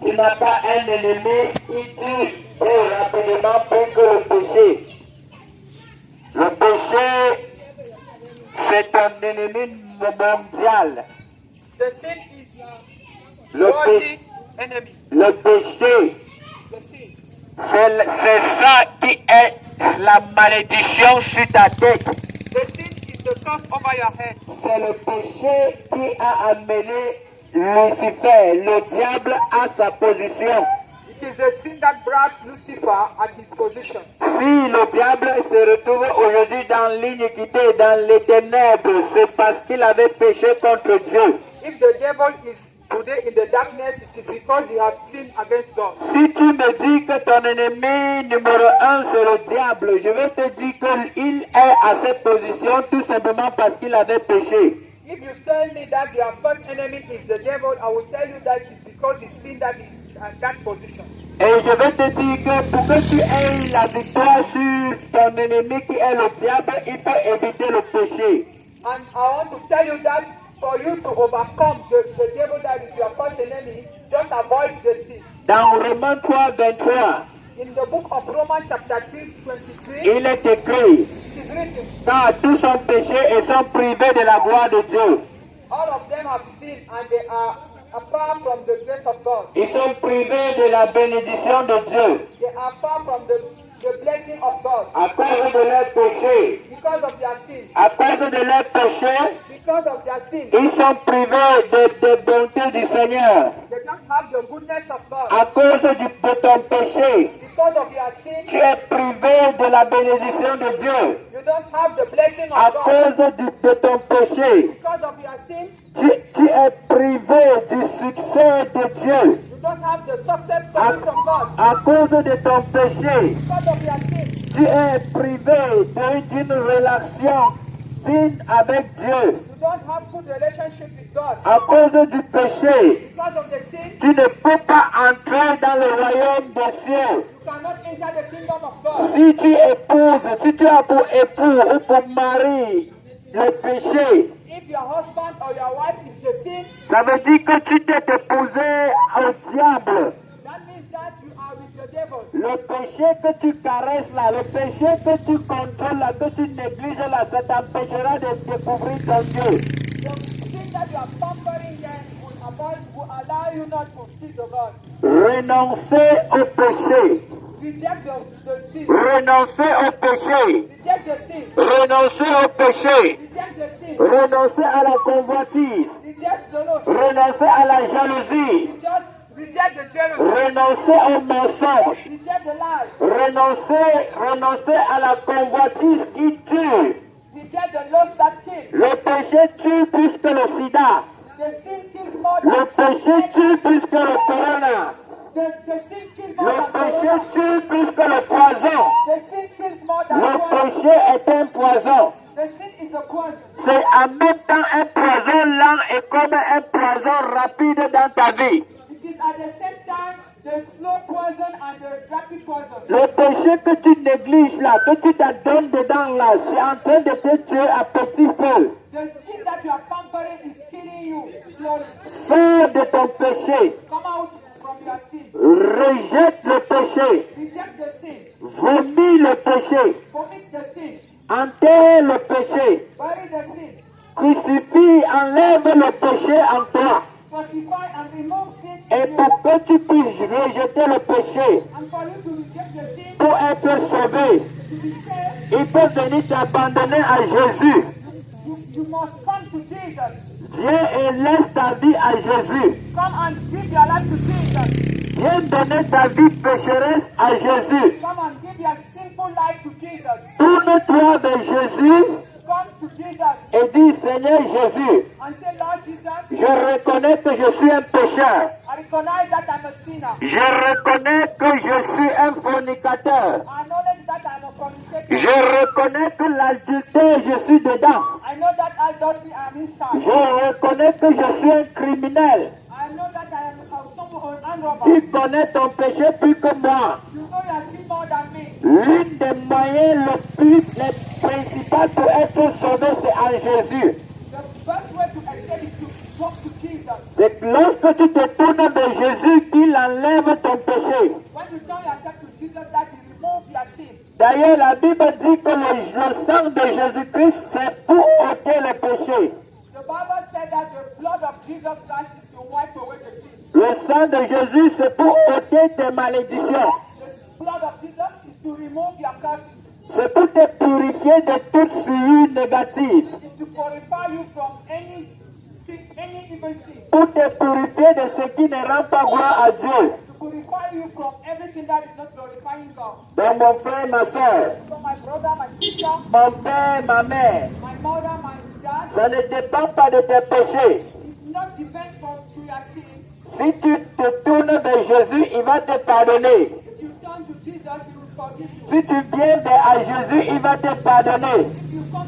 Tu n'as pas un ennemi qui tue plus rapidement plus que le péché. Le péché, c'est un ennemi mondial. The sin is Le, worldly enemy. le péché, The sin. c'est ça qui est la malédiction sur ta tête. The sin is the curse over your head. C'est le péché qui a amené Lucifer, le diable, à sa position. It is the sin that brought Lucifer at his position. Si le diable se retrouve aujourd'hui dans l'iniquité, dans les ténèbres, c'est parce qu'il avait péché contre Dieu. If the devil is today in the darkness, it is because he has sinned against God. Si tu me dis que ton ennemi numéro un c'est le diable, je vais te dire qu'il est à cette position tout simplement parce qu'il avait péché. If you tell me that your first enemy is the devil, I will tell you that it's because he sinned that he's at that position. Et je vais te dire que pour que tu aies la victoire sur ton ennemi qui est le diable, il faut éviter le péché. And I want to tell you that for you to overcome the devil that is your first enemy, just avoid the sin. Dans Romains 3, 23, In the book of Romans chapter 3, 23, il est écrit, it is written, car tous ont péché et sont privés de la gloire de Dieu. all of them have sinned and they are apart from the grace of God. Ils sont privés de la bénédiction de Dieu They are far from the blessing of God à cause de leurs péchés. because of their sins. À cause de leurs péchés, Because of their sins, ils sont privés de bonté du Seigneur. they don't have the goodness of God. À cause de ton péché, Because of their sin, tu es privé de la bénédiction de Dieu. you don't have the blessing À of God. cause de ton péché, Because of your sin, tu es privé du succès de Dieu. you don't have the success coming from God. À cause de ton péché, Because of your sin, tu es privé d'une relation digne avec Dieu. you don't have good relationship with God. À cause du péché, Because of the sin, tu ne peux pas entrer dans le royaume des cieux. you cannot enter the kingdom of God. Si tu épouses, si tu as pour époux ou pour mari le péché, If your husband or your wife is the sin, ça veut dire que tu t'es épousé au diable. that means that you are with the devil. Le péché que tu caresses là, le péché que tu contrôles là, que tu négliges là, ça t'empêchera de découvrir ton Dieu. The sin that you are pampering them will allow you not to see the God. Renoncer au péché. Reject the sin. Renoncer au péché. Reject the sin. Renoncer au péché. Reject the sin. Renoncer à la convoitise. Reject the lust. Renoncer à la jalousie. Reject the jealousy. Renoncer au mensonge. Reject the lie. Renoncer à la convoitise qui tue. Reject the lust that kills. Le péché tue plus que le sida. The sin kills more Le than péché tue plus que le corona. the sin kills more Le than péché corona. tue plus que le poison. The sin kills more than Le poison. péché est un poison. The sin is a poison. C'est en même temps un poison lent et comme un poison rapide dans ta vie. It is at the same time the slow poison and the rapid poison. Le péché que tu négliges là, que tu t'adonnes dedans là, c'est en train de te tuer à petit feu. The sin that you are pampering is killing you slowly. Sors de ton péché. Come out from your sin. Rejette le péché. Reject the sin. Vomis le péché. Commit the sin. Enterre le péché. Bury the sin. Crucifie, enlève le péché en toi. Crucify and remove sin Et in you. pour que tu puisses rejeter le péché, And for you to reject the sin, pour être sauvé, to be saved, il faut venir t'abandonner à Jésus. you must come to Jesus. Viens et laisse ta vie à Jésus. Come and give your life to Jesus. Viens donner ta vie pécheresse à Jésus. Come and give your sinful life to Jesus. Tourne-toi vers Jésus Come to Jesus et dis, Seigneur Jésus, and say, Lord Jesus, je reconnais que je suis un pécheur. I recognize that I'm a sinner. Je reconnais que je suis un fornicateur. I acknowledge that I'm a fornicator. Je reconnais que l'adultère, je suis dedans. I know that adultery I'm inside. Je reconnais que je suis un criminel. I know that I am someone an robber. Tu connais ton péché plus que moi. You know you are sin more than me. L'une des moyens les principaux pour être sauvé, c'est en Jésus. The best way to escape is to talk to Jesus. C'est que lorsque tu te tournes vers Jésus, qu'il enlève D'ailleurs, la Bible dit que le sang de Jésus-Christ, c'est pour ôter les péchés. The Bible said that the blood of Jesus Christ is to wipe away the sin. Le sang de Jésus, c'est pour ôter tes malédictions. The blood of Jesus is to remove your curses. C'est pour te purifier de toute souillure négative. It is to purify you from any sin, any evil thing. Pour te purifier de ce qui ne rend pas gloire à Dieu. To purify you from everything that is not glorifying God. Donc mon frère, ma soeur, So my brother, my sister, mon père, ma mère, my mother, my dad, ça ne dépend pas de tes péchés. it not depend from to your sin. Si tu te tournes vers Jésus, il va te pardonner. If you turn to Jesus, he will forgive you. Si tu viens à Jésus, il va te pardonner. If you come